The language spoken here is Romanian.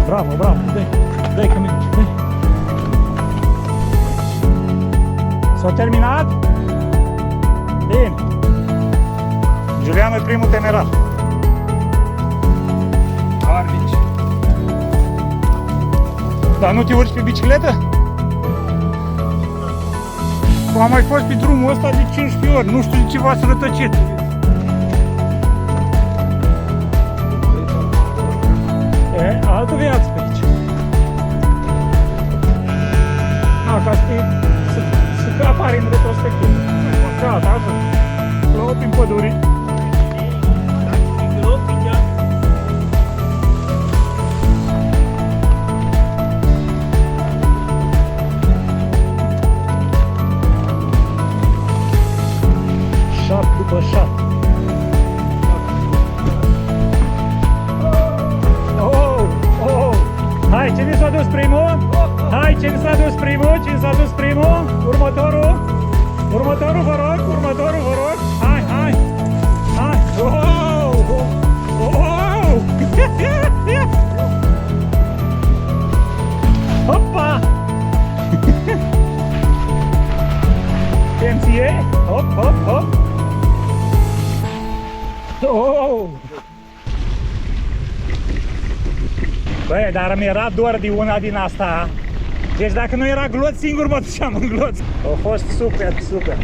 Bravo, bravo, dai că mergi, dai. S-a terminat? Bine. Giuliano e primul temerar. Arnici. Dar nu te urci pe bicicletă? Am mai fost pe drumul ăsta de 15 ori, nu știu de ce v-ați rătăcit. E, altă viață pe aici. Ca să apare în retrospectivă. Gata, ajung. Plouă prin păduri. Șat după șat. Hai, cine s-a dus primul? Hai, cine s-a dus primul? Cine s-a dus primul? Următorul? Următorul, vă rog, următorul, vă rog. Hai, hai, hai. Oh! Oh! Hopa! Atenție! Hop, hop, hop! Oh! Băi, dar mi-era dor de una din asta. Deci dacă nu era glonț, singur mă duceam în glonț. A fost super, super.